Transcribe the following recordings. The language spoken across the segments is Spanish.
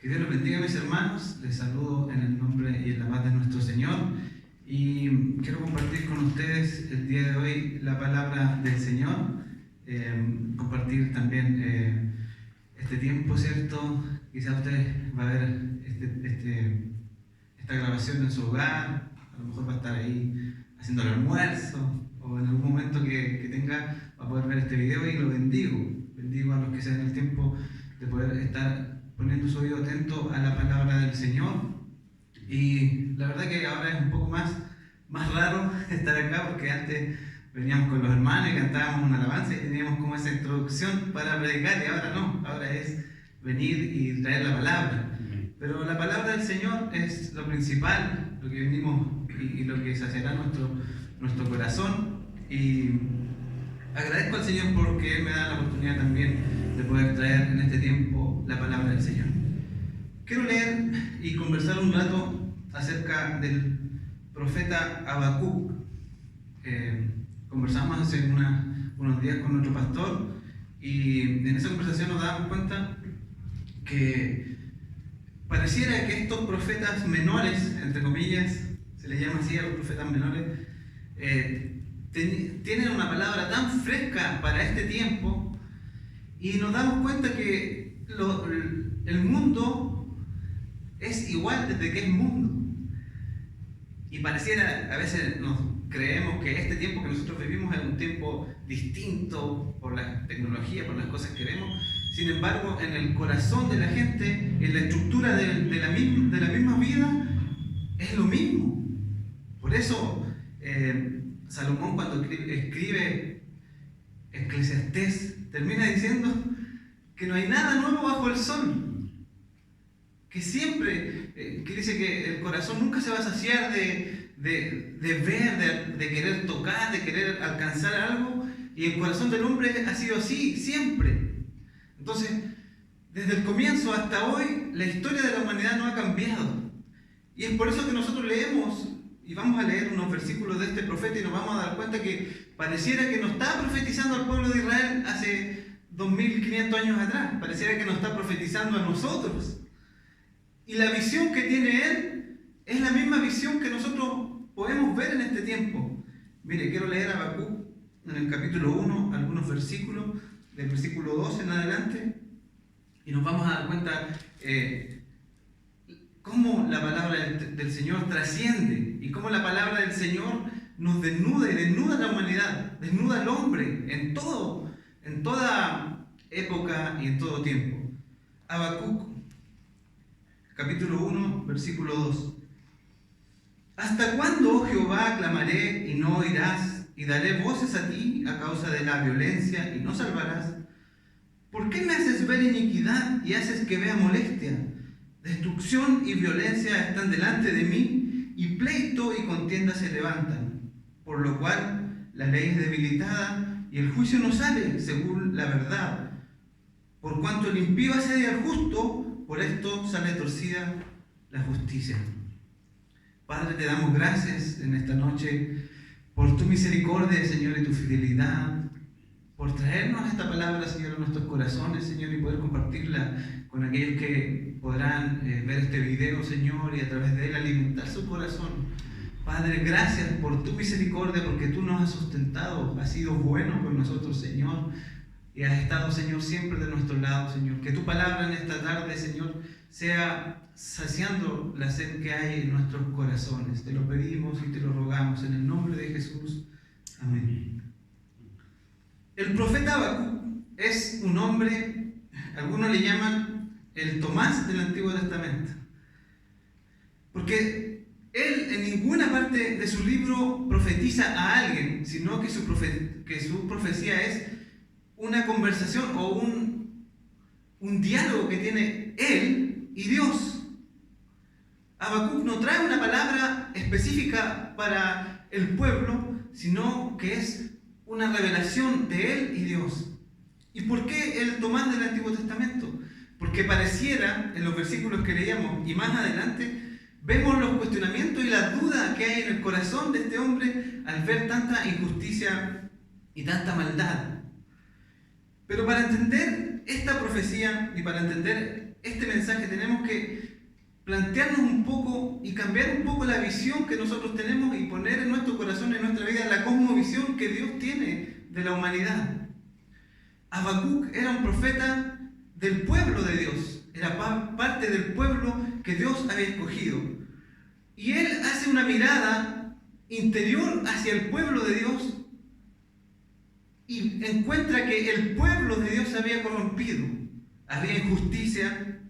Que Dios los bendiga, mis hermanos. Les saludo en el nombre y en la paz de nuestro Señor. Y quiero compartir con ustedes el día de hoy la palabra del Señor. Compartir también este tiempo, ¿cierto? Quizá usted va a ver esta grabación en su hogar. A lo mejor va a estar ahí haciendo el almuerzo, o en algún momento que tenga, va a poder ver este video, y lo bendigo. Bendigo a los que se den el tiempo de poder estar poniendo su oído atento a la palabra del Señor. Y la verdad que ahora es un poco más raro estar acá, porque antes veníamos con los hermanos y cantábamos una alabanza y teníamos como esa introducción para predicar, y ahora no, ahora es venir y traer la palabra. Pero la palabra del Señor es lo principal, lo que venimos y lo que saciará nuestro corazón. Y agradezco al Señor porque Él me da la oportunidad también de poder traer en este tiempo la palabra del Señor. Quiero leer y conversar un rato acerca del profeta Habacuc. Conversamos hace unos días con nuestro pastor, y en esa conversación nos dábamos cuenta que pareciera que estos profetas menores, entre comillas, se les llama así a los profetas menores, tienen una palabra tan fresca para este tiempo, y nos damos cuenta que el mundo es igual desde que es mundo. Y pareciera, a veces nos creemos que este tiempo que nosotros vivimos es un tiempo distinto por la tecnología, por las cosas que vemos. Sin embargo, en el corazón de la gente, en la estructura de la misma vida, es lo mismo. Por eso, Salomón, cuando escribe Eclesiastés, termina diciendo que no hay nada nuevo bajo el sol. Que siempre, que dice que el corazón nunca se va a saciar de ver, de querer tocar, de querer alcanzar algo. Y el corazón del hombre ha sido así, siempre. Entonces, desde el comienzo hasta hoy, la historia de la humanidad no ha cambiado. Y es por eso que nosotros leemos, y vamos a leer unos versículos de este profeta, y nos vamos a dar cuenta que pareciera que nos está profetizando al pueblo de Israel hace 2500 años atrás. Pareciera que nos está profetizando a nosotros. Y la visión que tiene Él es la misma visión que nosotros podemos ver en este tiempo. Mire, quiero leer a Habacuc en el capítulo 1, algunos versículos, del versículo 2 en adelante, y nos vamos a dar cuenta cómo la palabra del Señor trasciende, y cómo la palabra del Señor nos desnuda y desnuda a la humanidad, desnuda al hombre en toda época y en todo tiempo. Habacuc, capítulo 1, versículo 2. ¿Hasta cuándo, oh Jehová, clamaré y no oirás, y daré voces a ti a causa de la violencia y no salvarás? ¿Por qué me haces ver iniquidad y haces que vea molestia? Destrucción y violencia están delante de mí, y pleito y contienda se levantan. Por lo cual la ley es debilitada y el juicio no sale según la verdad. Por cuanto el impío asedia al justo, por esto sale torcida la justicia. Padre, te damos gracias en esta noche por tu misericordia, Señor, y tu fidelidad, por traernos esta palabra, Señor, a nuestros corazones, Señor, y poder compartirla con aquellos que podrán ver este video, Señor, y a través de él alimentar su corazón. Padre, gracias por tu misericordia, porque tú nos has sustentado, has sido bueno con nosotros, Señor, y has estado, Señor, siempre de nuestro lado, Señor. Que tu palabra en esta tarde, Señor, sea saciando la sed que hay en nuestros corazones. Te lo pedimos y te lo rogamos en el nombre de Jesús. Amén. El profeta Habacuc es un hombre, algunos le llaman el Tomás del Antiguo Testamento, porque él en ninguna parte de su libro profetiza a alguien, sino que su profecía es una conversación o un diálogo que tiene él y Dios. Habacuc no trae una palabra específica para el pueblo, sino que es una revelación de él y Dios. ¿Y por qué el Tomás del Antiguo Testamento? Porque pareciera, en los versículos que leíamos y más adelante, vemos los cuestionamientos y la duda que hay en el corazón de este hombre al ver tanta injusticia y tanta maldad. Pero para entender esta profecía y para entender este mensaje tenemos que plantearnos un poco y cambiar un poco la visión que nosotros tenemos y poner en nuestro corazón, en nuestra vida, la cosmovisión que Dios tiene de la humanidad. Habacuc era un profeta del pueblo de Dios, era parte del pueblo que Dios había escogido. Y él hace una mirada interior hacia el pueblo de Dios y encuentra que el pueblo de Dios se había corrompido, había injusticia,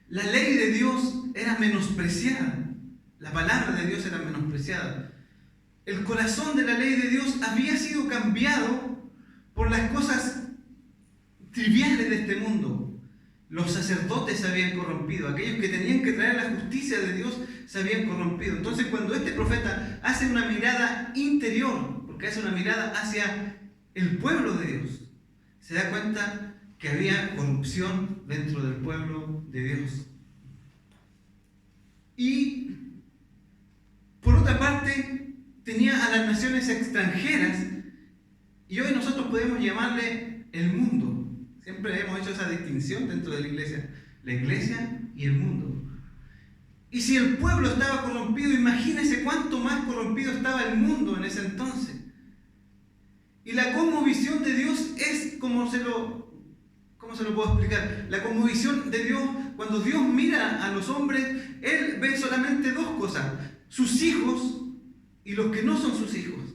la ley de Dios era menospreciada, la palabra de Dios era menospreciada. El corazón de la ley de Dios había sido cambiado por las cosas triviales de este mundo. Los sacerdotes se habían corrompido, aquellos que tenían que traer la justicia de Dios se habían corrompido. Entonces, cuando este profeta hace una mirada interior, porque hace una mirada hacia el pueblo de Dios, se da cuenta que había corrupción dentro del pueblo de Dios. Y por otra parte, tenía a las naciones extranjeras, y hoy nosotros podemos llamarle el mundo. Siempre hemos hecho esa distinción dentro de la iglesia y el mundo. Y si el pueblo estaba corrompido, imagínense cuánto más corrompido estaba el mundo en ese entonces. Y la cosmovisión de Dios es, ¿cómo se lo puedo explicar? La cosmovisión de Dios, cuando Dios mira a los hombres, Él ve solamente dos cosas: sus hijos y los que no son sus hijos.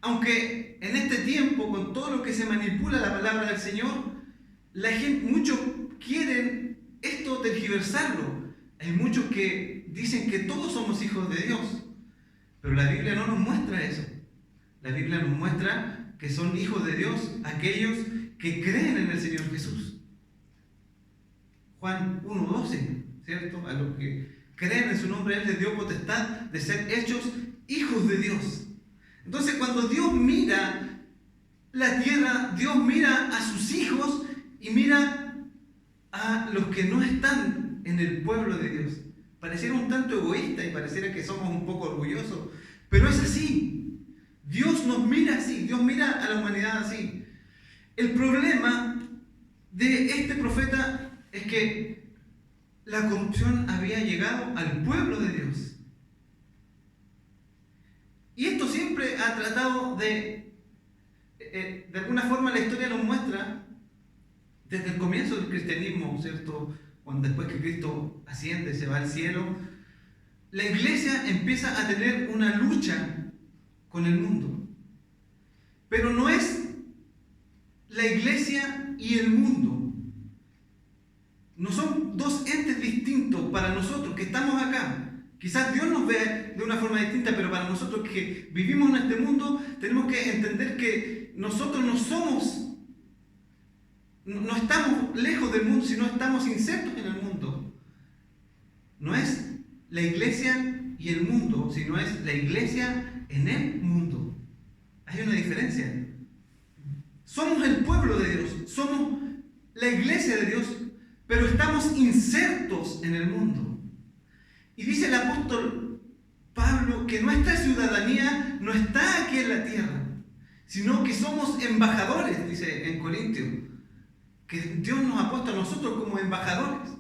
Aunque en este tiempo, con todo lo que se manipula la palabra del Señor, muchos quieren esto tergiversarlo. Hay muchos que dicen que todos somos hijos de Dios, pero la Biblia no nos muestra eso. La Biblia nos muestra que son hijos de Dios aquellos que creen en el Señor Jesús. Juan 1:12, ¿cierto? A los que creen en su nombre, Él les dio potestad de ser hechos hijos de Dios. Entonces, cuando Dios mira la tierra, Dios mira a sus hijos y mira a los que no están en el pueblo de Dios. Pareciera un tanto egoísta y pareciera que somos un poco orgullosos, pero es así. Dios nos mira así, Dios mira a la humanidad así. El problema de este profeta es que la corrupción había llegado al pueblo de Dios. Y esto siempre ha tratado de alguna forma la historia nos muestra, desde el comienzo del cristianismo, ¿cierto? Cuando después que Cristo asciende, se va al cielo, la iglesia empieza a tener una lucha con el mundo. Pero no es la iglesia y el mundo. No son dos entes distintos para nosotros que estamos acá. Quizás Dios nos ve de una forma distinta, pero para nosotros que vivimos en este mundo, tenemos que entender que nosotros no estamos lejos del mundo, sino estamos insertos en el mundo. No es la iglesia y el mundo, sino es la iglesia en el mundo. Hay una diferencia. Somos el pueblo de Dios, somos la iglesia de Dios, pero estamos insertos en el mundo. Y dice el apóstol Pablo que nuestra ciudadanía no está aquí en la tierra, sino que somos embajadores, dice en Corintios, que Dios nos ha puesto a nosotros como embajadores.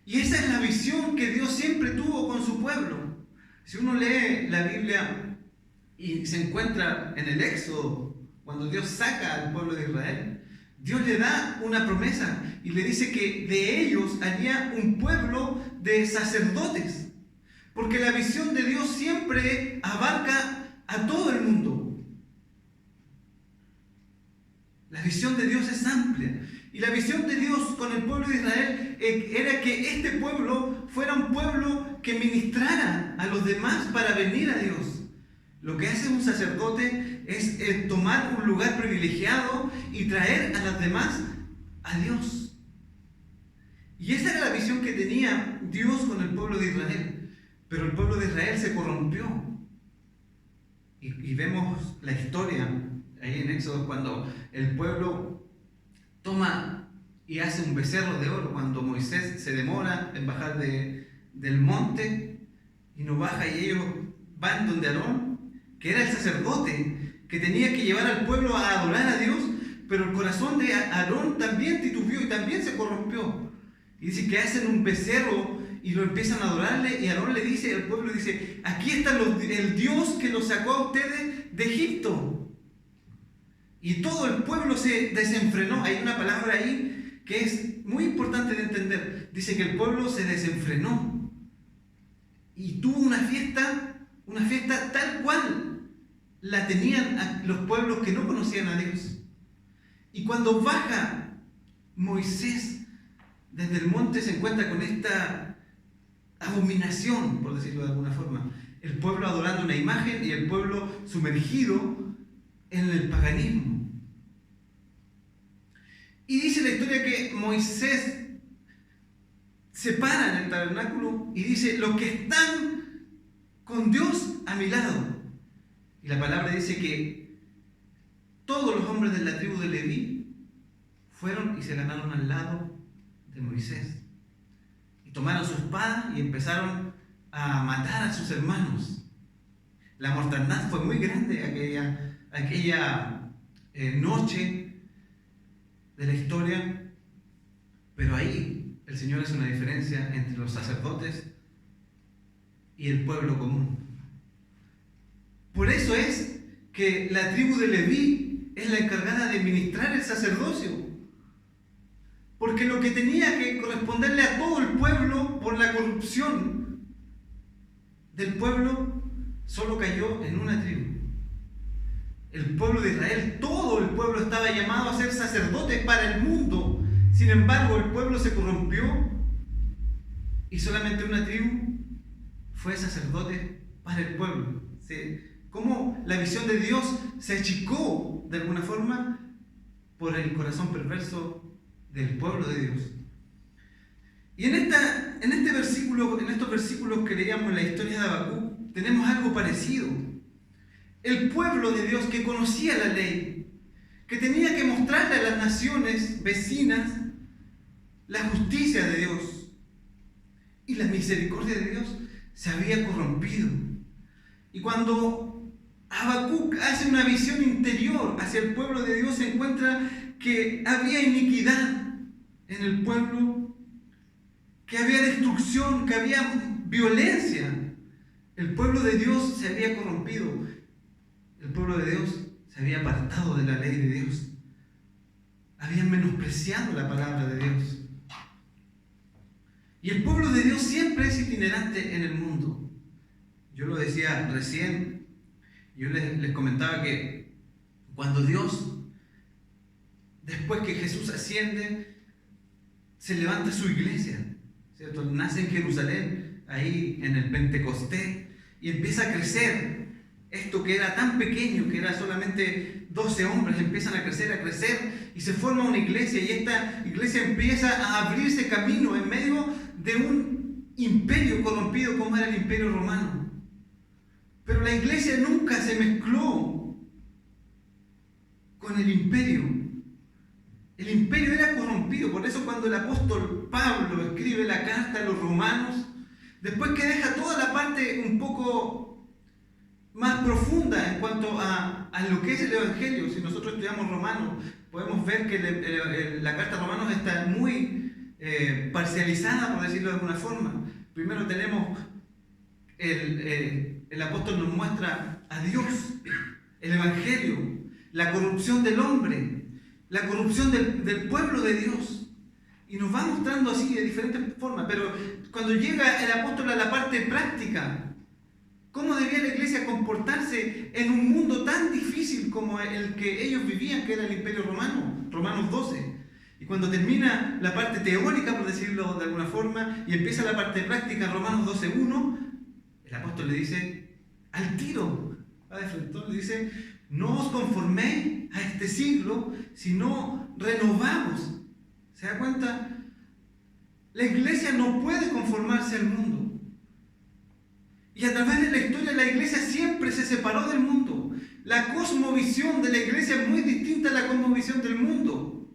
Y esa es la visión que Dios siempre tuvo con su pueblo. Si uno lee la Biblia y se encuentra en el Éxodo, cuando Dios saca al pueblo de Israel, Dios le da una promesa y le dice que de ellos haría un pueblo de sacerdotes. Porque la visión de Dios siempre abarca a todo el mundo. La visión de Dios es amplia. Y la visión de Dios con el pueblo de Israel era que este pueblo fuera un pueblo que ministrara a los demás para venir a Dios. Lo que hace un sacerdote es tomar un lugar privilegiado y traer a los demás a Dios. Y esa era la visión que tenía Dios con el pueblo de Israel. Pero el pueblo de Israel se corrompió. Y vemos la historia ahí en Éxodo cuando el pueblo toma y hace un becerro de oro, cuando Moisés se demora en bajar del monte y no baja, y ellos van donde Aarón, que era el sacerdote que tenía que llevar al pueblo a adorar a Dios, pero el corazón de Aarón también titubeó y también se corrompió. Y dice que hacen un becerro y lo empiezan a adorarle, y Aarón le dice, el pueblo dice, aquí está el Dios que los sacó a ustedes de Egipto. Y todo el pueblo se desenfrenó. Hay una palabra ahí que es muy importante de entender. Dice que el pueblo se desenfrenó y tuvo una fiesta tal cual la tenían los pueblos que no conocían a Dios. Y cuando baja Moisés desde el monte, se encuentra con esta abominación, por decirlo de alguna forma. El pueblo adorando una imagen y el pueblo sumergido en el paganismo. Y dice la historia que Moisés se para en el tabernáculo y dice, los que están con Dios a mi lado. Y la palabra dice que todos los hombres de la tribu de Leví fueron y se ganaron al lado de Moisés. Y tomaron su espada y empezaron a matar a sus hermanos. La mortandad fue muy grande aquella noche de la historia, pero ahí el Señor hace una diferencia entre los sacerdotes y el pueblo común. Por eso es que la tribu de Leví es la encargada de ministrar el sacerdocio, porque lo que tenía que corresponderle a todo el pueblo por la corrupción del pueblo solo cayó en una tribu. El pueblo de Israel, todo el pueblo estaba llamado a ser sacerdotes para el mundo. Sin embargo, el pueblo se corrompió y solamente una tribu fue sacerdote para el pueblo. Cómo la visión de Dios se achicó de alguna forma por el corazón perverso del pueblo de Dios. Y en estos versículos que leíamos en la historia de Habacuc, tenemos algo parecido. El pueblo de Dios que conocía la ley, que tenía que mostrarle a las naciones vecinas la justicia de Dios y la misericordia de Dios, se había corrompido. Y cuando Habacuc hace una visión interior hacia el pueblo de Dios, se encuentra que había iniquidad en el pueblo, que había destrucción, que había violencia. El pueblo de Dios se había corrompido. El pueblo de Dios se había apartado de la ley de Dios. Habían menospreciado la palabra de Dios. Y el pueblo de Dios siempre es itinerante en el mundo. Yo lo decía recién, yo les comentaba que cuando Dios, después que Jesús asciende, se levanta su iglesia, ¿cierto? Nace en Jerusalén, ahí en el Pentecostés, y empieza a crecer. Esto que era tan pequeño, que era solamente 12 hombres, empiezan a crecer, y se forma una iglesia, y esta iglesia empieza a abrirse camino en medio de un imperio corrompido como era el Imperio Romano. Pero la iglesia nunca se mezcló con el imperio. El imperio era corrompido. Por eso cuando el apóstol Pablo escribe la carta a los romanos, después que deja toda la parte un poco más profunda en cuanto a lo que es el Evangelio, si nosotros estudiamos Romanos, podemos ver que la carta a Romanos está muy parcializada, por decirlo de alguna forma. Primero tenemos el apóstol nos muestra a Dios, el Evangelio, la corrupción del hombre, la corrupción del pueblo de Dios, y nos va mostrando así de diferentes formas. Pero cuando llega el apóstol a la parte práctica, ¿cómo debía la iglesia comportarse en un mundo tan difícil como el que ellos vivían, que era el Imperio Romano? Romanos 12. Y cuando termina la parte teórica, por decirlo de alguna forma, y empieza la parte práctica en Romanos 12:1, el apóstol le dice, al tiro, va de frente, le dice, no os conforméis a este siglo, sino renovaos. ¿Se da cuenta? La iglesia no puede conformarse al mundo. Y a través de la historia, la iglesia siempre se separó del mundo. La cosmovisión de la iglesia es muy distinta a la cosmovisión del mundo.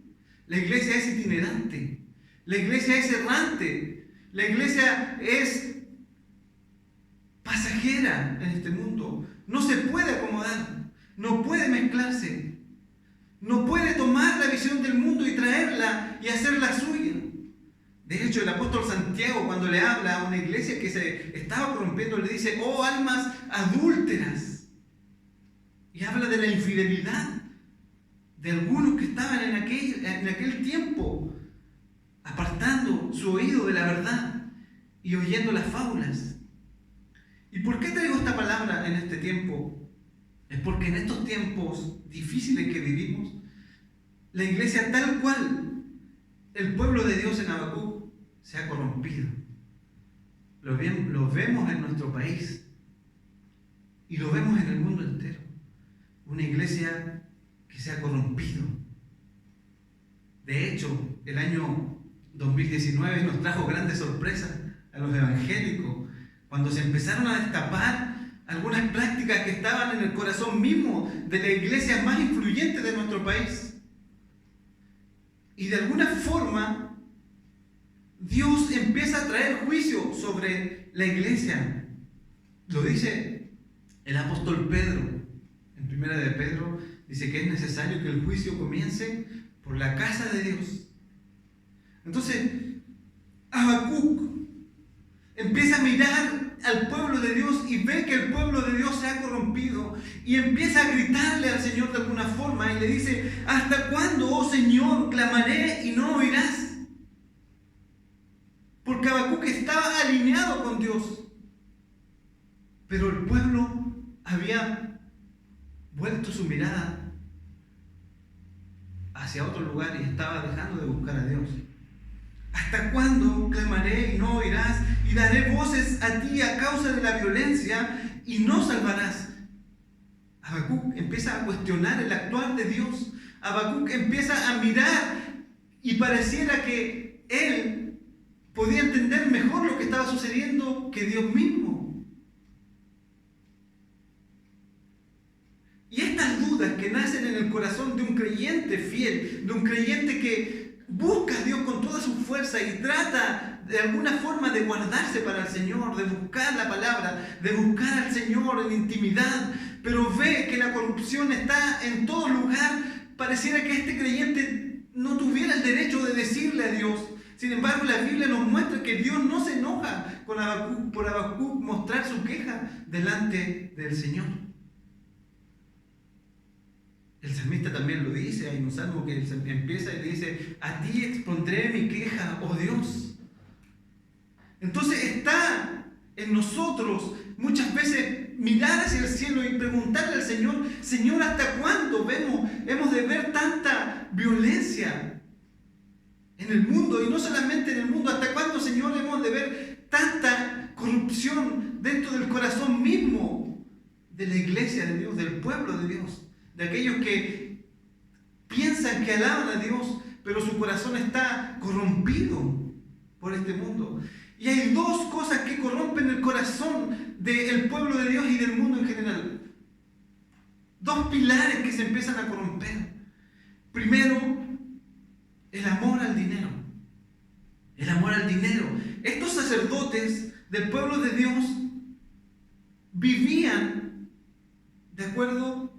La iglesia es itinerante. La iglesia es errante. La iglesia es pasajera en este mundo. No se puede acomodar. No puede mezclarse. No puede tomar la visión del mundo y traerla y hacerla suya. De hecho, el apóstol Santiago, cuando le habla a una iglesia que se estaba corrompiendo, le dice: oh almas adúlteras. Y habla de la infidelidad de algunos que estaban en aquel tiempo, apartando su oído de la verdad y oyendo las fábulas. ¿Y por qué traigo esta palabra en este tiempo? Es porque en estos tiempos difíciles que vivimos, la iglesia tal cual, el pueblo de Dios en Habacuc, se ha corrompido. Lo vemos en nuestro país y lo vemos en el mundo entero. Una iglesia que se ha corrompido. De hecho, el año 2019 nos trajo grandes sorpresas a los evangélicos, cuando se empezaron a destapar algunas prácticas que estaban en el corazón mismo de la iglesia más influyente de nuestro país. Y de alguna forma, Dios empieza a traer juicio sobre la iglesia. Lo dice el apóstol Pedro. En primera de Pedro dice que es necesario que el juicio comience por la casa de Dios. Entonces, Habacuc empieza a mirar al pueblo de Dios y ve que el pueblo de Dios se ha corrompido y empieza a gritarle al Señor de alguna forma y le dice: ¿hasta cuándo, oh Señor, clamaré y no oirás? Porque Habacuc estaba alineado con Dios, pero el pueblo había vuelto su mirada hacia otro lugar y estaba dejando de buscar a Dios. ¿Hasta cuándo clamaré y no oirás? Y daré voces a ti a causa de la violencia y no salvarás. Habacuc empieza a cuestionar el actuar de Dios. Habacuc empieza a mirar y pareciera que él podía entender mejor lo que estaba sucediendo que Dios mismo. Y estas dudas que nacen en el corazón de un creyente fiel, de un creyente que busca a Dios con toda su fuerza y trata de alguna forma de guardarse para el Señor, de buscar la palabra, de buscar al Señor en intimidad, pero ve que la corrupción está en todo lugar, pareciera que este creyente no tuviera el derecho de decirle a Dios. Sin embargo, la Biblia nos muestra que Dios no se enoja por Habacuc mostrar su queja delante del Señor. El salmista también lo dice, hay un salmo que empieza y dice: a ti expondré mi queja, oh Dios. Entonces está en nosotros muchas veces mirar hacia el cielo y preguntarle al Señor: Señor, ¿hasta cuándo hemos de ver tanta violencia en el mundo? Y no solamente en el mundo, ¿hasta cuándo, Señor, hemos de ver tanta corrupción dentro del corazón mismo de la iglesia de Dios, del pueblo de Dios? De aquellos que piensan que alaban a Dios, pero su corazón está corrompido por este mundo. Y hay dos cosas que corrompen el corazón del pueblo de Dios y del mundo en general. Dos pilares que se empiezan a corromper. Primero, el amor al dinero. El amor al dinero. Estos sacerdotes del pueblo de Dios vivían de acuerdo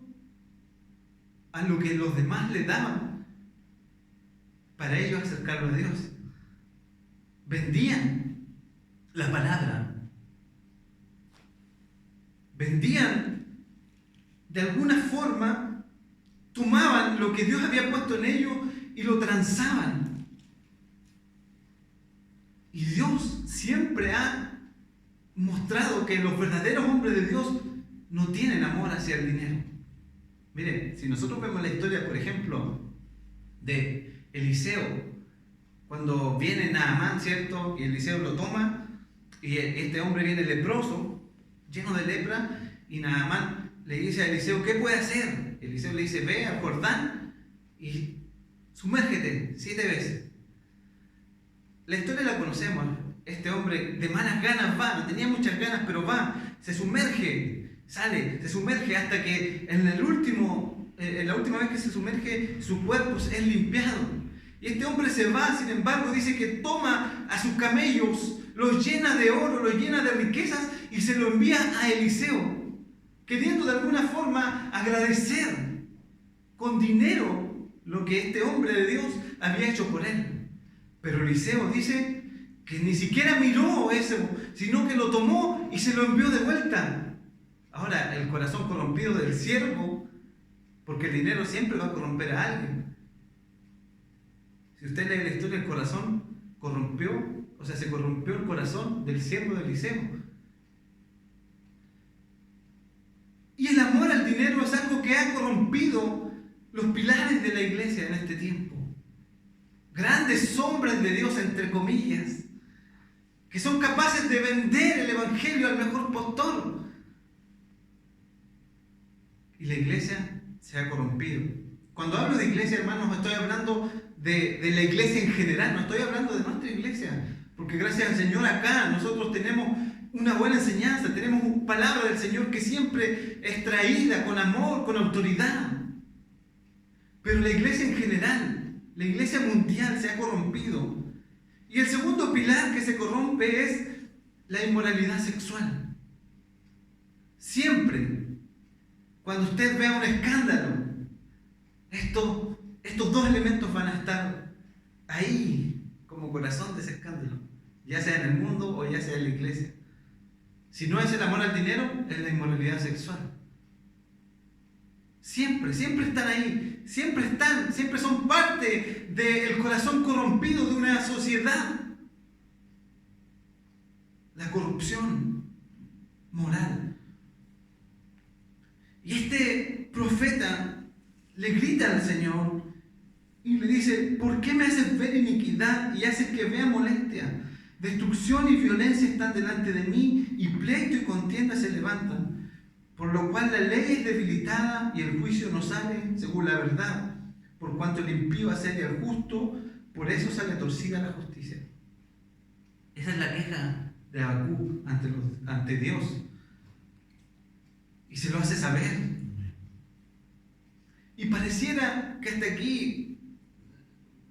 a lo que los demás le daban para ellos acercarlo a Dios. Vendían la palabra. Vendían de alguna forma, tomaban lo que Dios había puesto en ellos y lo transaban. Y Dios siempre ha mostrado que los verdaderos hombres de Dios no tienen amor hacia el dinero. Miren, si nosotros vemos la historia, por ejemplo, de Eliseo, cuando viene Naamán, ¿cierto? Y Eliseo lo toma, y este hombre viene leproso, lleno de lepra, y Naamán le dice a Eliseo: ¿qué puede hacer? Eliseo le dice: ve al Jordán y sumérgete 7 veces. La historia la conocemos. Este hombre de malas ganas va, no tenía muchas ganas, pero va, se sumerge, sale, se sumerge hasta que en la última vez que se sumerge, su cuerpo es limpiado. Y este hombre se va, sin embargo, dice que toma a sus camellos, los llena de oro, los llena de riquezas y se lo envía a Eliseo, queriendo de alguna forma agradecer con dinero lo que este hombre de Dios había hecho por él. Pero Eliseo dice que ni siquiera miró eso, sino que lo tomó y se lo envió de vuelta. Ahora, el corazón corrompido del siervo, porque el dinero siempre va a corromper a alguien. Si usted lee la historia, el corazón se corrompió el corazón del siervo de Eliseo. Y el amor al dinero es algo que ha corrompido los pilares de la iglesia en este tiempo. Grandes hombres de Dios, entre comillas, que son capaces de vender el evangelio al mejor postor. Y la iglesia se ha corrompido. Cuando hablo de iglesia, hermanos, estoy hablando de la iglesia en general, no estoy hablando de nuestra iglesia. Porque gracias al Señor acá nosotros tenemos una buena enseñanza, tenemos una palabra del Señor que siempre es traída con amor, con autoridad. Pero la iglesia en general, la iglesia mundial se ha corrompido. Y el segundo pilar que se corrompe es la inmoralidad sexual. Siempre, cuando usted vea un escándalo, estos dos elementos van a estar ahí como corazón de ese escándalo, ya sea en el mundo o ya sea en la iglesia. Si no es el amor al dinero, es la inmoralidad sexual. Siempre están ahí, siempre son parte del corazón corrompido de una sociedad. La corrupción moral. Y este profeta le grita al Señor y le dice: ¿por qué me haces ver iniquidad y haces que vea molestia? Destrucción y violencia están delante de mí, y pleito y contienda se levantan, por lo cual la ley es debilitada y el juicio no sale según la verdad, por cuanto el impío asedia al justo, por eso sale torcida la justicia. Esa es la queja de Habacuc ante Dios, y se lo hace saber. Y pareciera que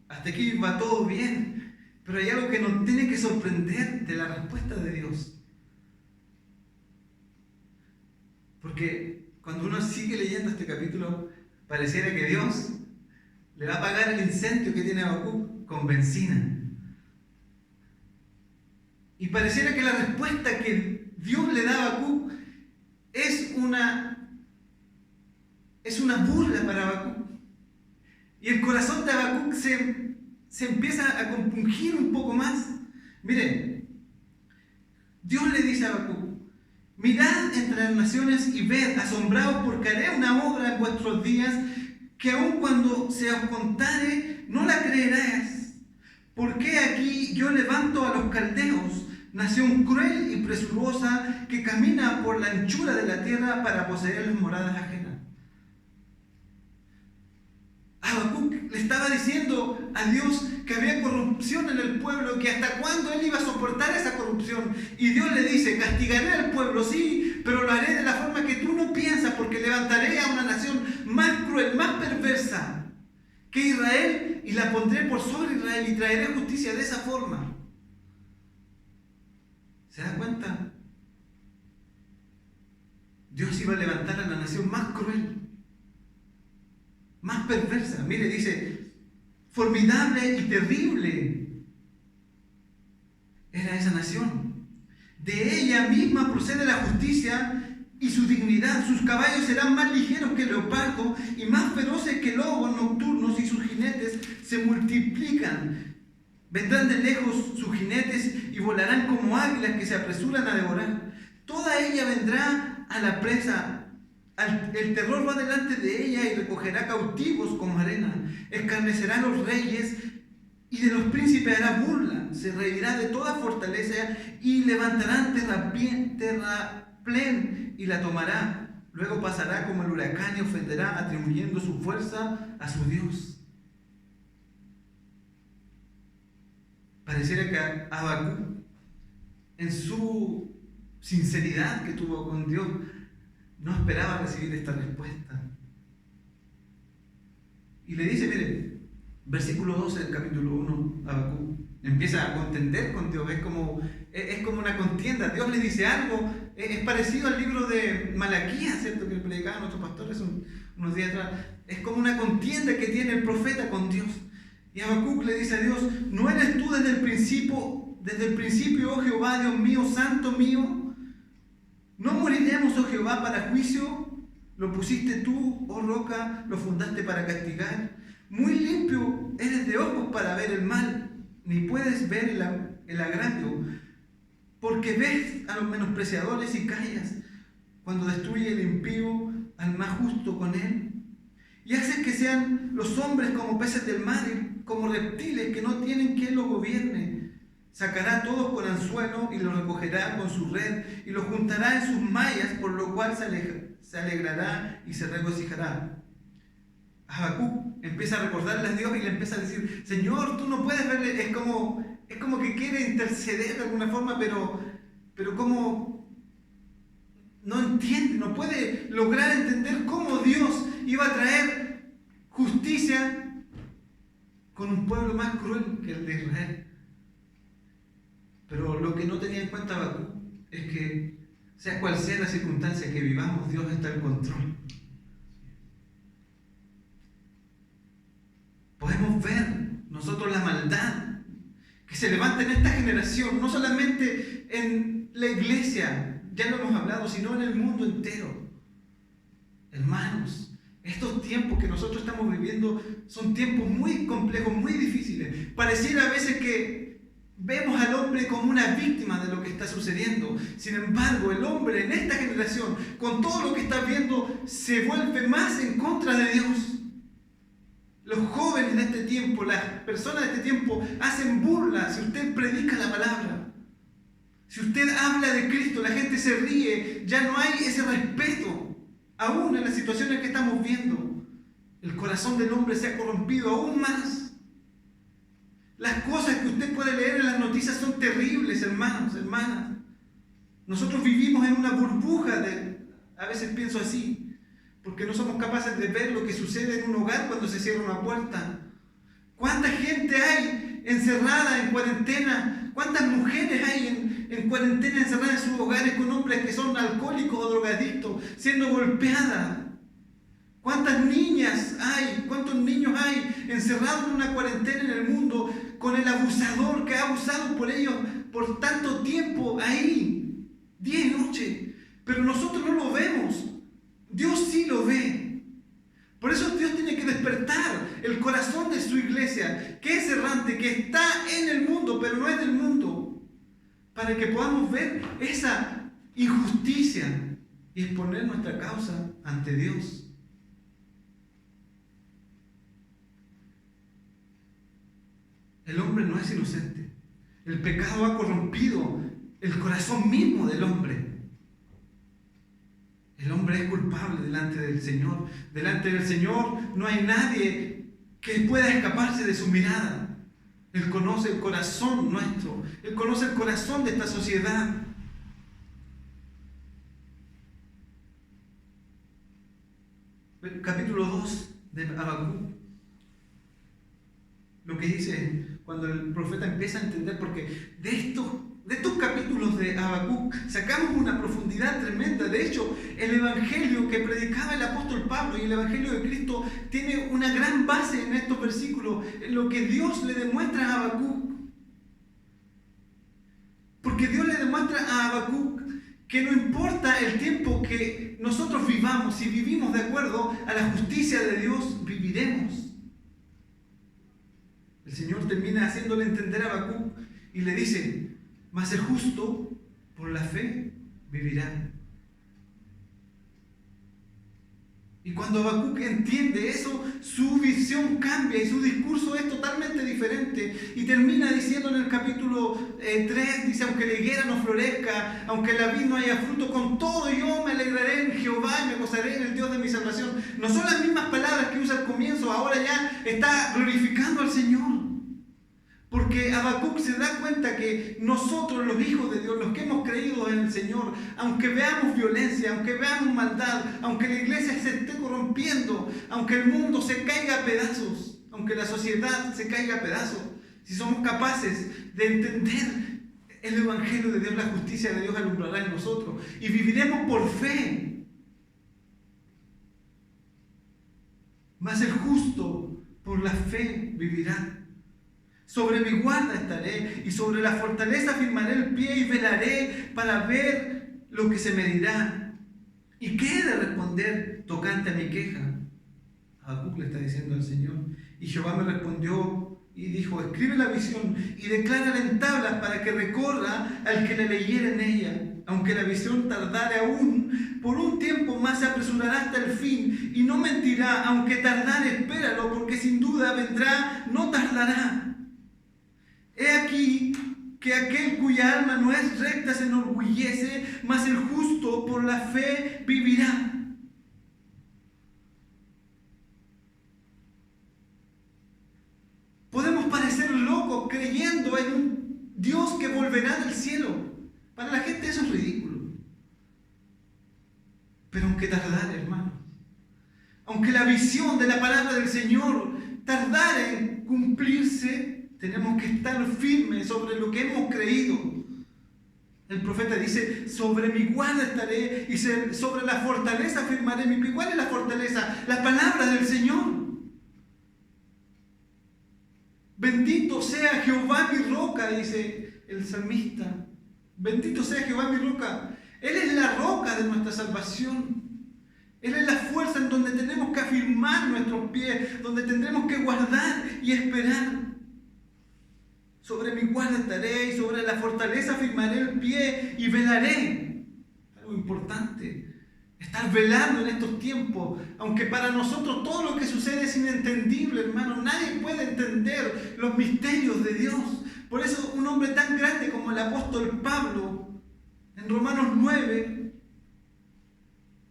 hasta aquí va todo bien. Pero hay algo que nos tiene que sorprender de la respuesta de Dios. Porque cuando uno sigue leyendo este capítulo, pareciera que Dios le va a apagar el incendio que tiene Habacuc con benzina. Y pareciera que la respuesta que Dios le da a Habacuc es una burla para Habacuc. Y el corazón de Habacuc se empieza a compungir un poco más. Miren, Dios le dice a Habacuc: mirad entre las naciones y ved, asombrados, porque haré una obra en vuestros días, que aun cuando se os contare, no la creerás. Porque aquí yo levanto a los caldeos, nación cruel y presurosa, que camina por la anchura de la tierra para poseer las moradas ajenas. Habacuc le estaba diciendo a Dios que había corrupción en el pueblo, que hasta cuándo él iba a soportar esa corrupción. Y Dios le dice: castigaré al pueblo, sí, pero lo haré de la forma que tú no piensas, porque levantaré a una nación más cruel, más perversa que Israel, y la pondré por sobre Israel, y traeré justicia de esa forma. ¿Se da cuenta? Dios iba a levantar a la nación más cruel, más perversa. Mire, dice: formidable y terrible era esa nación. De ella misma procede la justicia y su dignidad. Sus caballos serán más ligeros que leopardo y más feroces que lobos nocturnos, y sus jinetes se multiplican. Vendrán de lejos sus jinetes y volarán como águilas que se apresuran a devorar. Toda ella vendrá a la presa. El terror va delante de ella y recogerá cautivos como arena. Escarnecerá a los reyes y de los príncipes hará burla. Se reirá de toda fortaleza y levantarán terraplén y la tomará. Luego pasará como el huracán y ofenderá, atribuyendo su fuerza a su Dios. Pareciera que Habacuc, en su sinceridad que tuvo con Dios, no esperaba recibir esta respuesta. Y le dice, mire, versículo 12 del capítulo 1, Habacuc empieza a contender con Dios. Es como una contienda. Dios le dice algo, es parecido al libro de Malaquías, ¿cierto? Que predicaba nuestro pastor. Es unos días atrás. Es como una contienda que tiene el profeta con Dios. Y Habacuc le dice a Dios: ¿no eres tú desde el principio, oh Jehová, Dios mío, santo mío? ¿No moriremos, oh Jehová, para juicio? ¿Lo pusiste tú, oh roca, lo fundaste para castigar? Muy limpio eres de ojos para ver el mal, ni puedes ver el agravio, porque ves a los menospreciadores y callas cuando destruye el impío al más justo con él. Y haces que sean los hombres como peces del mar, como reptiles que no tienen quien los gobierne. Sacará a todos con anzuelo y los recogerá con su red y los juntará en sus mallas, por lo cual se alegrará y se regocijará. Habacuc empieza a recordarle a Dios y le empieza a decir: Señor, tú no puedes verle. Es como que quiere interceder de alguna forma, pero como no entiende, no puede lograr entender cómo Dios iba a traer justicia con un pueblo más cruel que el de Israel. Pero lo que no tenía en cuenta Habacuc es que, sea cual sea la circunstancia que vivamos, Dios está en control. Podemos ver nosotros la maldad que se levanta en esta generación, no solamente en la iglesia, ya lo hemos hablado, sino en el mundo entero. Hermanos, estos tiempos que nosotros estamos viviendo son tiempos muy complejos, muy difíciles. Pareciera a veces que vemos al hombre como una víctima de lo que está sucediendo. Sin embargo, el hombre en esta generación, con todo lo que está viendo, se vuelve más en contra de Dios. Los jóvenes de este tiempo, las personas de este tiempo hacen burla si usted predica la palabra. Si usted habla de Cristo, la gente se ríe, ya no hay ese respeto. Aún en las situaciones que estamos viendo, el corazón del hombre se ha corrompido aún más. Las cosas que usted puede leer en las noticias son terribles, hermanos, hermanas. Nosotros vivimos en una burbuja a veces pienso así, porque no somos capaces de ver lo que sucede en un hogar cuando se cierra una puerta. ¿Cuánta gente hay encerrada en cuarentena? ¿Cuántas mujeres hay en cuarentena encerradas en sus hogares con hombres que son alcohólicos o drogadictos, siendo golpeadas? ¿Cuántas niñas hay? ¿Cuántos niños hay encerrados en una cuarentena en el mundo con el abusador que ha abusado por ellos por tanto tiempo ahí, día y noche? Pero nosotros no lo vemos. Dios sí lo ve. Por eso Dios tiene que despertar el corazón de su iglesia, que es errante, que está en el mundo, pero no es del mundo, para que podamos ver esa injusticia y exponer nuestra causa ante Dios. El hombre no es inocente. El pecado ha corrompido el corazón mismo del hombre. El hombre es culpable delante del Señor. Delante del Señor no hay nadie que pueda escaparse de su mirada. Él conoce el corazón nuestro. Él conoce el corazón de esta sociedad. Capítulo 2 de Habacuc. Lo que dice cuando el profeta empieza a entender, porque de estos capítulos de Habacuc sacamos una profundidad tremenda. De hecho, el evangelio que predicaba el apóstol Pablo y el evangelio de Cristo tiene una gran base en estos versículos, en lo que Dios le demuestra a Habacuc. Porque Dios le demuestra a Habacuc que no importa el tiempo que nosotros vivamos, si vivimos de acuerdo a la justicia de Dios, viviremos. El Señor termina haciéndole entender a Habacuc y le dice: mas el justo por la fe vivirá. Y cuando Habacuc entiende eso, su visión cambia y su discurso es totalmente diferente. Y termina diciendo en el capítulo 3, dice: aunque la higuera no florezca, aunque la vid no haya fruto, con todo yo me alegraré en Jehová y me gozaré en el Dios de mi salvación. No son las mismas palabras que usa al comienzo, ahora ya está glorificando al Señor. Porque Habacuc se da cuenta que nosotros, los hijos de Dios, los que hemos creído en el Señor, aunque veamos violencia, aunque veamos maldad, aunque la iglesia se esté corrompiendo, aunque el mundo se caiga a pedazos, aunque la sociedad se caiga a pedazos, si somos capaces de entender el evangelio de Dios, la justicia de Dios alumbrará en nosotros y viviremos por fe. por la fe vivirá. Sobre mi guarda estaré y sobre la fortaleza firmaré el pie y velaré para ver lo que se me dirá. ¿Y qué he de responder tocante a mi queja? Habacuc le está diciendo al Señor. Y Jehová me respondió y dijo: escribe la visión y declárala en tablas para que recorra al que la leyere en ella. Aunque la visión tardare aún, por un tiempo más se apresurará hasta el fin y no mentirá. Aunque tardare, espéralo, porque sin duda vendrá, no tardará. He aquí que aquel cuya alma no es recta se enorgullece, mas el justo por la fe vivirá. Podemos parecer locos creyendo en un Dios que volverá del cielo. Para la gente eso es ridículo. Pero aunque tardare, hermanos, aunque la visión de la palabra del Señor tardare en cumplirse, tenemos que estar firmes sobre lo que hemos creído. El profeta dice: sobre mi guarda estaré y sobre la fortaleza firmaré mi pie. ¿Cuál es la fortaleza? La palabra del Señor. Bendito sea Jehová mi roca, dice el salmista. Bendito sea Jehová mi roca. Él es la roca de nuestra salvación. Él es la fuerza en donde tenemos que afirmar nuestros pies, donde tendremos que guardar y esperar. Sobre mi guarda estaré y sobre la fortaleza firmaré el pie y velaré. Algo importante. Estar velando en estos tiempos, aunque para nosotros todo lo que sucede es inentendible, hermano. Nadie puede entender los misterios de Dios. Por eso un hombre tan grande como el apóstol Pablo, en Romanos 9,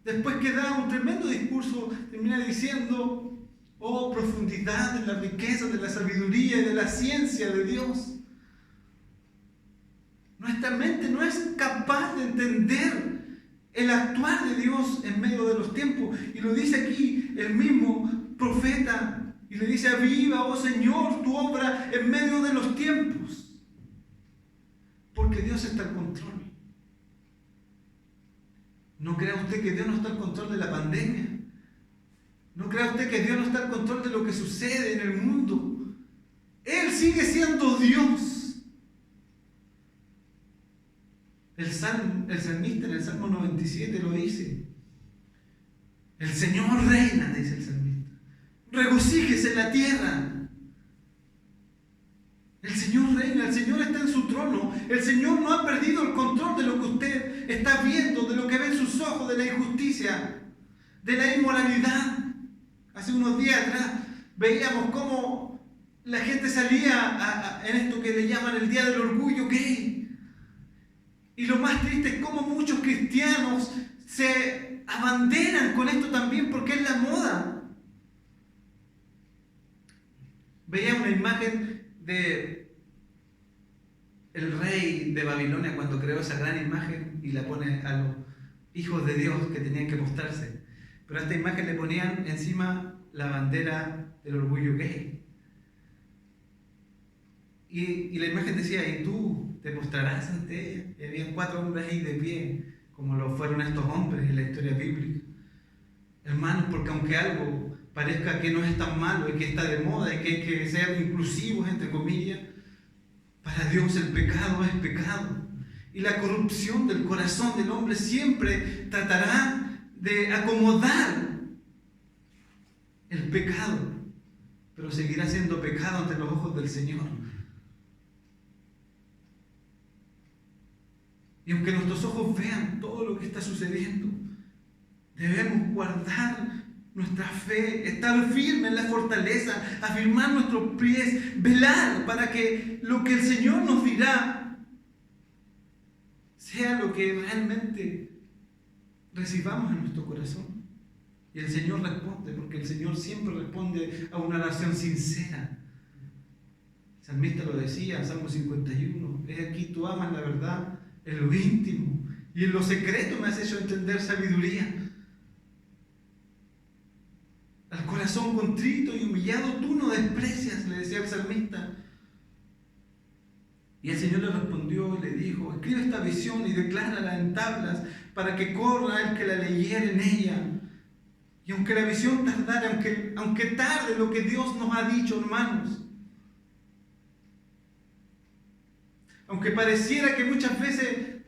después que da un tremendo discurso, termina diciendo: oh, profundidad de la riqueza, de la sabiduría y de la ciencia de Dios. Nuestra mente no es capaz de entender el actuar de Dios en medio de los tiempos. Y lo dice aquí el mismo profeta. Y le dice: aviva, oh Señor, tu obra en medio de los tiempos. Porque Dios está al control. No crea usted que Dios no está al control de la pandemia. No crea usted que Dios no está al control de lo que sucede en el mundo. Él sigue siendo Dios. El salmista en el Salmo 97 lo dice. El Señor reina, dice el salmista. Regocíjese en la tierra. El Señor reina, el Señor está en su trono. El Señor no ha perdido el control de lo que usted está viendo, de lo que ven sus ojos, de la injusticia, de la inmoralidad. Hace unos días atrás veíamos cómo la gente salía en esto que le llaman el Día del Orgullo Gay. Y lo más triste es cómo muchos cristianos se abanderan con esto también porque es la moda. Veía una imagen de el rey de Babilonia cuando creó esa gran imagen y la pone a los hijos de Dios que tenían que mostrarse. Pero a esta imagen le ponían encima la bandera del orgullo gay. Y la imagen decía: y tú te postrarás ante ella. Y habían 4 hombres ahí de pie, como lo fueron estos hombres en la historia bíblica. Hermanos, porque aunque algo parezca que no es tan malo y que está de moda y que hay que ser inclusivos, entre comillas, para Dios el pecado es pecado. Y la corrupción del corazón del hombre siempre tratará de acomodar el pecado, pero seguirá siendo pecado ante los ojos del Señor. Y aunque nuestros ojos vean todo lo que está sucediendo, debemos guardar nuestra fe, estar firmes en la fortaleza, afirmar nuestros pies, velar para que lo que el Señor nos dirá sea lo que realmente recibamos en nuestro corazón. Y el Señor responde, porque el Señor siempre responde a una oración sincera. El salmista lo decía, Salmo 51, es aquí tú amas la verdad en lo íntimo y en lo secreto me has hecho entender sabiduría. Al corazón contrito y humillado tú no desprecias, le decía el salmista. Y el Señor le respondió y le dijo: escribe esta visión y declárala en tablas para que corra el que la leyere en ella. Y aunque la visión tardara, aunque tarde lo que Dios nos ha dicho, hermanos, aunque pareciera que muchas veces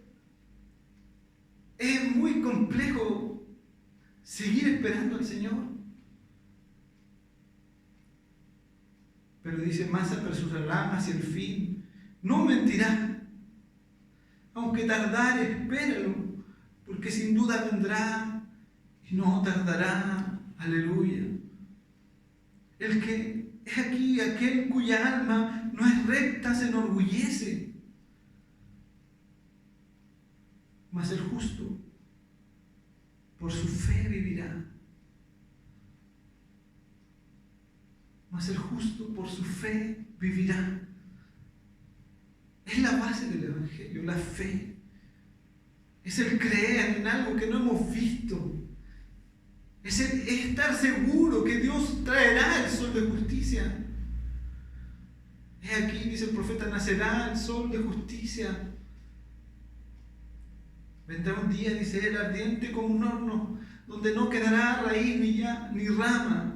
es muy complejo seguir esperando al Señor, pero dice, más se apresurará hacia el fin, no mentirá. Aunque tardare, espéralo, porque sin duda vendrá y no tardará. Aleluya. El que es aquí, aquel cuya alma no es recta, se enorgullece. Mas el justo por su fe vivirá. Mas el justo por su fe vivirá. Es la base del Evangelio, la fe. Es el creer en algo que no hemos visto. Es estar seguro que Dios traerá el sol de justicia. Es aquí, dice el profeta, nacerá el sol de justicia. Vendrá un día, dice él, ardiente como un horno, donde no quedará raíz ni rama.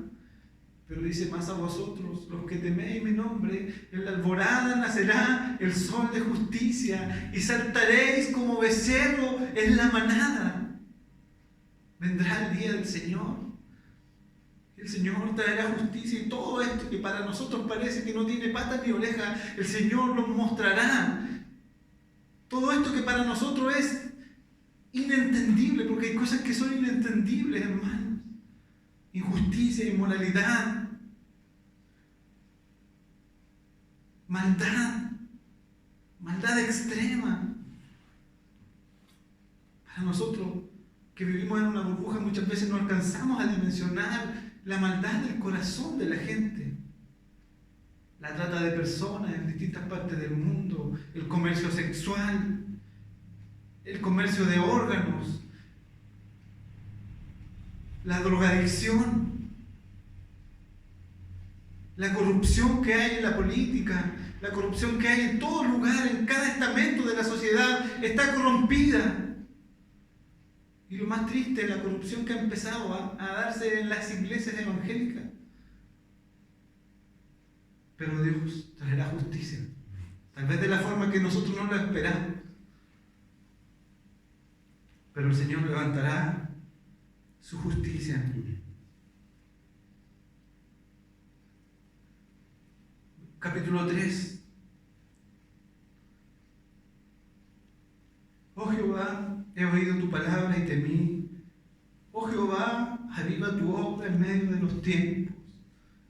Pero dice, más a vosotros, los que teméis mi nombre, en la alborada nacerá el sol de justicia, y saltaréis como becerro en la manada. Vendrá el día del Señor. El Señor traerá justicia, y todo esto que para nosotros parece que no tiene patas ni orejas, el Señor lo mostrará. Todo esto que para nosotros es inentendible, porque hay cosas que son inentendibles, hermanos. Injusticia, inmoralidad, maldad extrema. Para nosotros que vivimos en una burbuja muchas veces no alcanzamos a dimensionar la maldad del corazón de la gente. La trata de personas en distintas partes del mundo, el comercio sexual, el comercio de órganos, la drogadicción, la corrupción que hay en la política, la corrupción que hay en todo lugar, en cada estamento de la sociedad, está corrompida. Y lo más triste es la corrupción que ha empezado a darse en las iglesias evangélicas. Pero Dios traerá justicia, tal vez de la forma que nosotros no lo esperamos. Pero el Señor levantará su justicia. Capítulo 3. Oh Jehová, he oído tu palabra y temí. Oh Jehová, aviva tu obra en medio de los tiempos,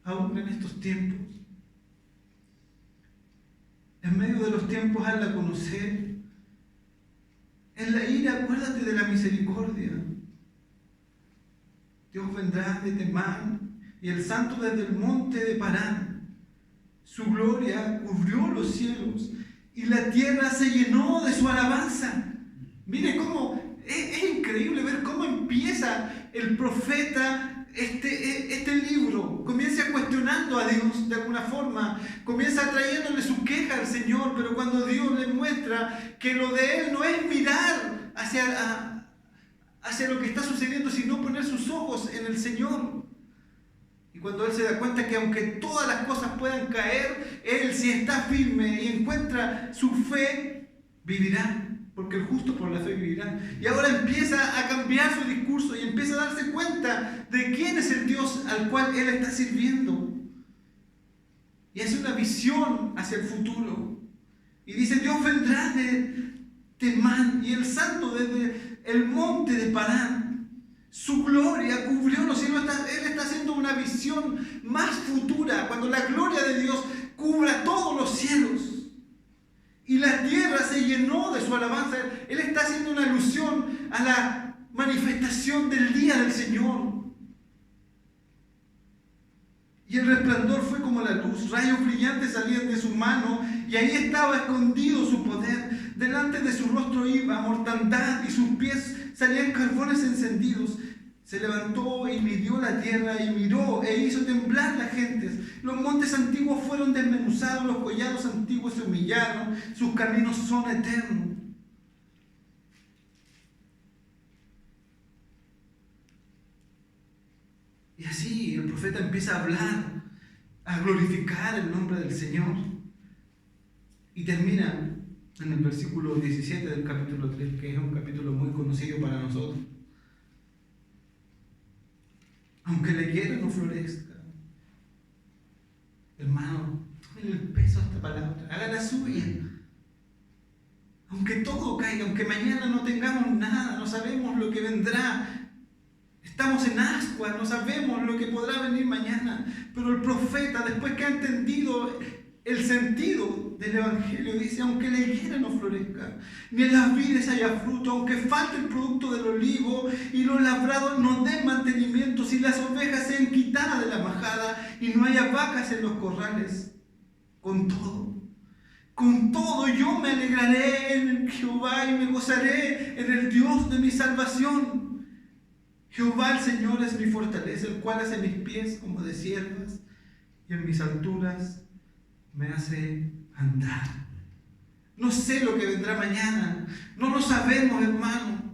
aún en estos tiempos. En medio de los tiempos hazla conocer. En la ira acuérdate de la misericordia. Dios vendrá de Temán y el santo desde el monte de Parán. Su gloria cubrió los cielos y la tierra se llenó de su alabanza. Mire cómo es increíble ver cómo empieza el profeta este libro. Comienza cuestionando a Dios de alguna forma, comienza trayéndole su queja al Señor, pero cuando Dios le muestra que lo de él no es mirar hacia lo que está sucediendo, sino poner sus ojos en el Señor. Y cuando él se da cuenta que aunque todas las cosas puedan caer, él si está firme y encuentra su fe, vivirá. Porque el justo por la fe vivirá. Y ahora empieza a cambiar su discurso y empieza a darse cuenta de quién es el Dios al cual él está sirviendo. Y hace una visión hacia el futuro. Y dice, Dios vendrá de Temán y el santo desde el monte de Parán. Su gloria cubrió los cielos. Él está haciendo una visión más futura, cuando la gloria de Dios cubra todos los cielos. Y la tierra se llenó de su alabanza. Él está haciendo una alusión a la manifestación del día del Señor. Y el resplandor fue como la luz. Rayos brillantes salían de su mano y ahí estaba escondido su poder. Delante de su rostro iba mortandad y sus pies salían carbones encendidos. Se levantó y midió la tierra y miró e hizo temblar las gentes. Los montes antiguos fueron desmenuzados, los collados antiguos se humillaron, sus caminos son eternos. así el profeta empieza a hablar, a glorificar el nombre del Señor. Y termina en el versículo 17 del capítulo 3, que es un capítulo muy conocido para nosotros. Aunque la higuera no florezca, hermano, tómale el peso a esta palabra, haga la suya. Aunque todo caiga, aunque mañana no tengamos nada, no sabemos lo que vendrá. Estamos en ascuas, no sabemos lo que podrá venir mañana. Pero el profeta, después que ha entendido el sentido del Evangelio, dice: aunque la higuera no florezca, ni en las vides haya fruto, aunque falte el producto del olivo y los labrados no den mantenimiento, si las ovejas sean quitadas de la majada y no haya vacas en los corrales, con todo yo me alegraré en Jehová y me gozaré en el Dios de mi salvación. Jehová el Señor es mi fortaleza, el cual hace mis pies como de siervas y en mis alturas me hace andar. No sé lo que vendrá mañana, no lo sabemos, hermano.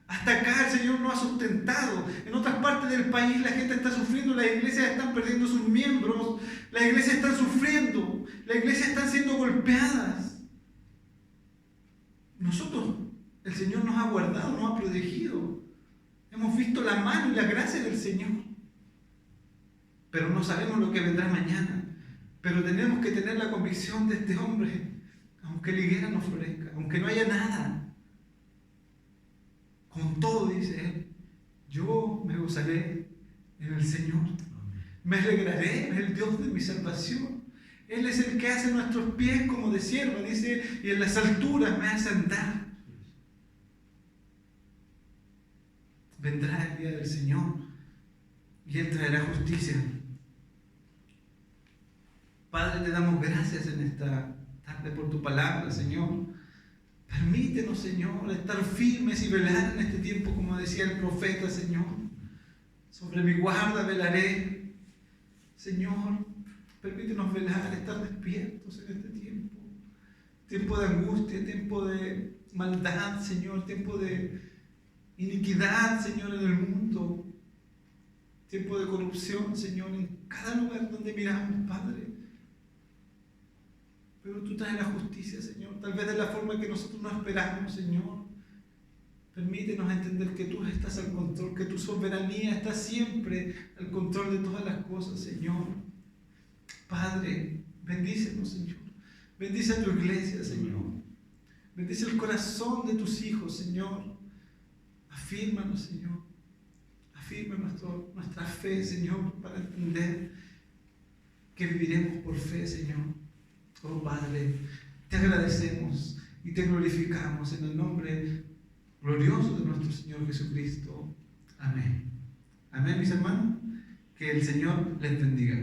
Hasta acá el Señor nos ha sustentado. En otras partes del país la gente está sufriendo, las iglesias están perdiendo sus miembros, las iglesias están sufriendo, las iglesias están siendo golpeadas. Nosotros, el Señor nos ha guardado, nos ha protegido. Hemos visto la mano y la gracia del Señor. Pero no sabemos lo que vendrá mañana. Pero tenemos que tener la convicción de este hombre, aunque la higuera no florezca, aunque no haya nada. Con todo, dice él, yo me gozaré en el Señor. Me alegraré en el Dios de mi salvación. Él es el que hace nuestros pies como de sierva, dice, y en las alturas me hace andar. Vendrá el día del Señor y Él traerá justicia. Padre, te damos gracias en esta tarde por tu palabra, Señor. Permítenos, Señor, estar firmes y velar en este tiempo, como decía el profeta, Señor. Sobre mi guarda velaré. Señor, permítenos velar, estar despiertos en este tiempo. Tiempo de angustia, tiempo de maldad, Señor, tiempo de iniquidad, Señor, en el mundo. Tiempo de corrupción, Señor, en cada lugar donde miramos, Padre. Pero tú traes la justicia, Señor, tal vez de la forma que nosotros no esperamos, Señor. Permítenos entender que tú estás al control, que tu soberanía está siempre al control de todas las cosas, Señor. Padre, bendícenos, Señor. Bendice a tu iglesia, Señor. Bendice el corazón de tus hijos, Señor. Afírmanos, Señor. Afirma nuestra fe, Señor, para entender que viviremos por fe, Señor. Oh Padre, te agradecemos y te glorificamos en el nombre glorioso de nuestro Señor Jesucristo. Amén. Amén, mis hermanos. Que el Señor les bendiga.